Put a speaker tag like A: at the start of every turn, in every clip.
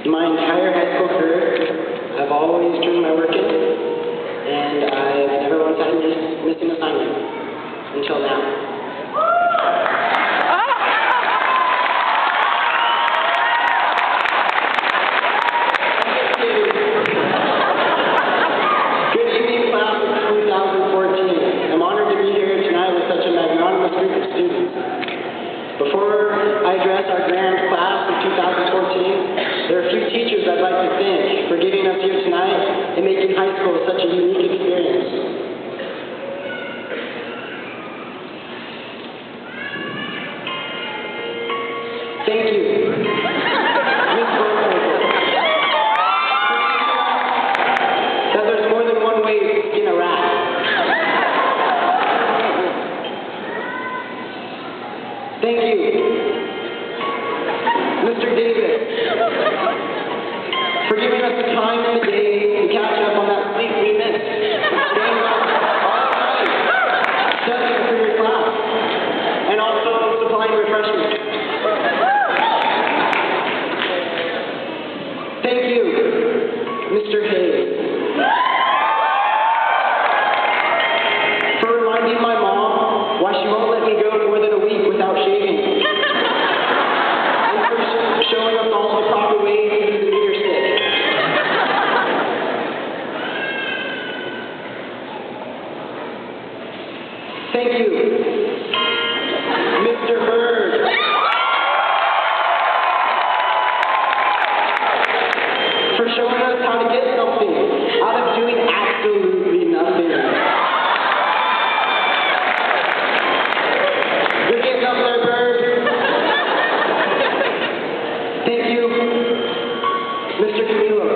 A: My entire high school career, I've always turned my work in, and I've never once had to miss an assignment until now. Before I address our grand class of 2014, there are a few teachers I'd like to thank for getting us here tonight and making high school such a unique experience. Thank you. Ms. Burkholder. That there's more than one way to skin a rat. Thank you, Mr. Davis, for giving us the time in the day to catch up on that sleep we missed. Staying up all night, studying for your class, and also supplying refreshments. Thank you, Mr. Hayes, for reminding my mom why she won't let me go more than a week without shaving. And for showing us all the proper ways to use a meter stick. Thank you, Mr. Bird, for showing us how to get something out of doing absolutely nothing. Thank you, Mr. Camilo,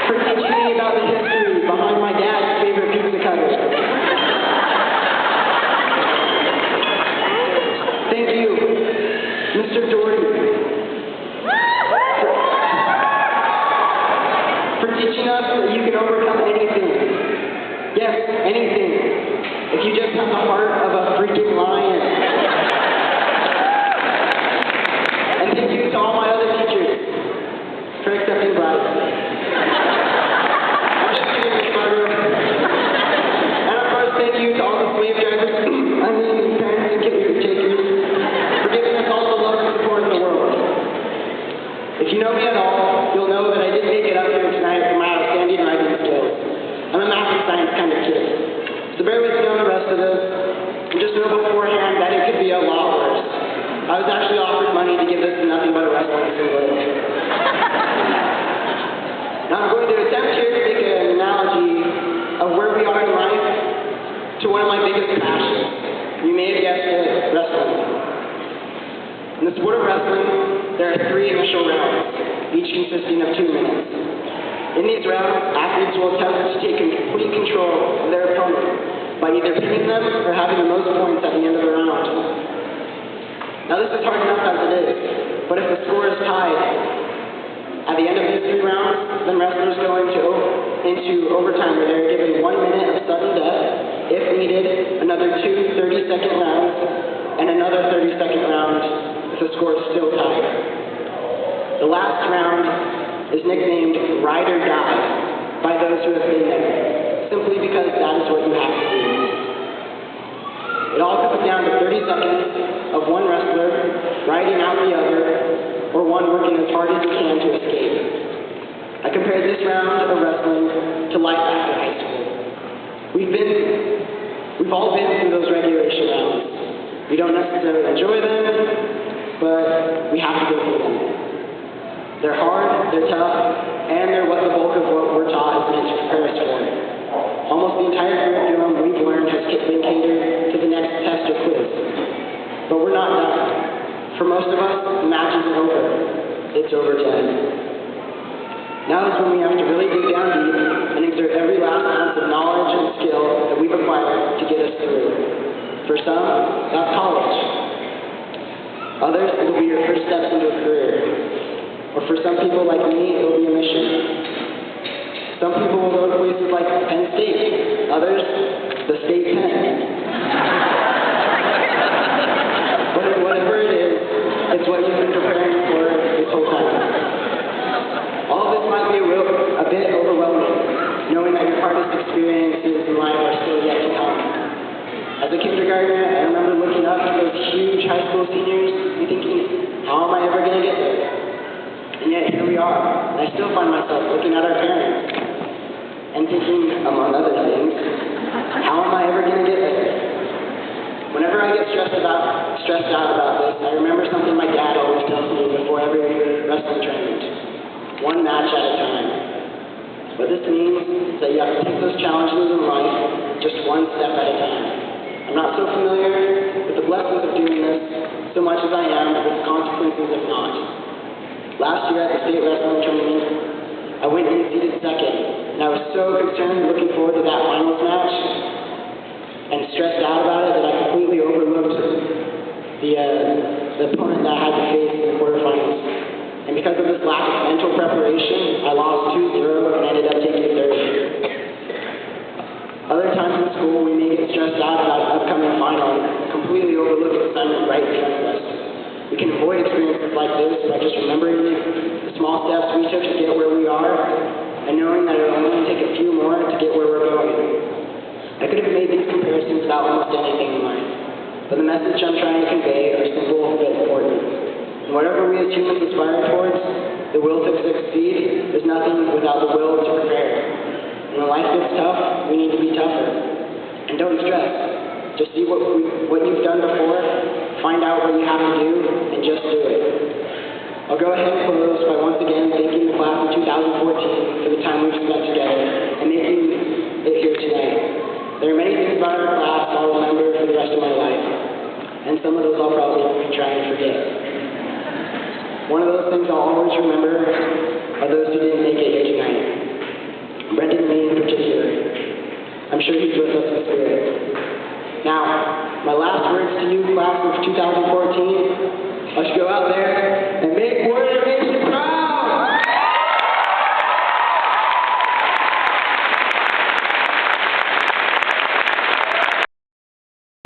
A: for teaching me about the history behind my dad's favorite pizza cutter. Thank you, Mr. Doherty, for teaching us that you can overcome anything. Yes, anything. If you just have the heart of a freaking lion. And thank you to all my other teachers for accepting bribes. I'm just kidding, Miss Margaret. And of course, thank you to all the slave drivers, parents and caretakers, for giving us all the love and support in the world. If you know me at all, you'll know that I didn't make it up here tonight for my outstanding writing skills. I'm a math and science kind of kid. So bear with me on the rest of this, and just know beforehand that it could be a lot worse. I was actually offered money to give this to nothing but a wrestling symbol. Now I'm going to attempt here to make an analogy of where we are in life to one of my biggest passions. You may have guessed it, wrestling. In the sport of wrestling, there are 3 initial rounds, each consisting of 2 minutes. In these rounds, athletes will attempt to take complete control of their opponent by either pinning them or having the most points at the end of the round. Now this is hard enough as it is, but if the score is tied at the end of these 3 rounds, then wrestlers go into overtime where they're given 1 minute of sudden death, if needed, another 2 30-second rounds, and another 30-second round if the score is still tied. The last round is nicknamed Ride or Die by those who have been there, simply because that is what you have to do. It all comes down to 30 seconds of one wrestler riding out the other, or one working as hard as he can to escape. I compare this round of wrestling to life after high school. We've all been through those regulation rounds. We don't necessarily enjoy them, but we have to go through them. They're hard, they're tough, and they're what the bulk of what we're taught is meant to prepare us for. Almost the entire curriculum we've learned has been catered to the next test or quiz. But we're not done. For most of us, the match isn't over. It's over to end. Now is when we have to really dig down deep and exert every last ounce of knowledge and skill that we've acquired to get us through. For some, that's college. Others, it'll be your first steps into a career. Or for some people like me, it'll be a mission. Some people will go to places like Penn State. myself looking at our parents and thinking, among other things, how am I ever going to get there? Whenever I get stressed out about this, I remember something my dad always tells me before every wrestling tournament: one match at a time. What this means is that you have to take those challenges in life just one step at a time. I'm not so familiar with the blessings of doing this so much as I am with the consequences of not. Last year at the state wrestling tournament, I went in seated second, and I was so concerned looking forward to that finals match and stressed out about it that I completely overlooked the opponent that I had to face in the quarterfinals. And because of this lack of mental preparation, I lost 2-0 and ended up taking third. Other times in school, we may get stressed out about an upcoming final and completely overlook the assignment right in front of us. We can avoid experiences like this by just remembering the small steps we took to get where we are and knowing that it will only take a few more to get where we're going. I could have made these comparisons about almost anything in life, but the message I'm trying to convey are simple but important. And whatever we as humans aspire towards, the will to succeed, is nothing without the will to prepare. And when life gets tough, we need to be tougher. And don't stress. Just see what you've done before, find out what you have to do, and just do it. I'll go ahead and close by once again thanking the class of 2014 for the time we've spent together and making it here tonight. There are many things about our class I'll remember for the rest of my life, and some of those I'll probably try and forget. One of those things I'll always remember are those who didn't make it here tonight. Brendan and me in particular. I'm sure he's with us in spirit. Now, my last words to you, class of 2014, let's go out there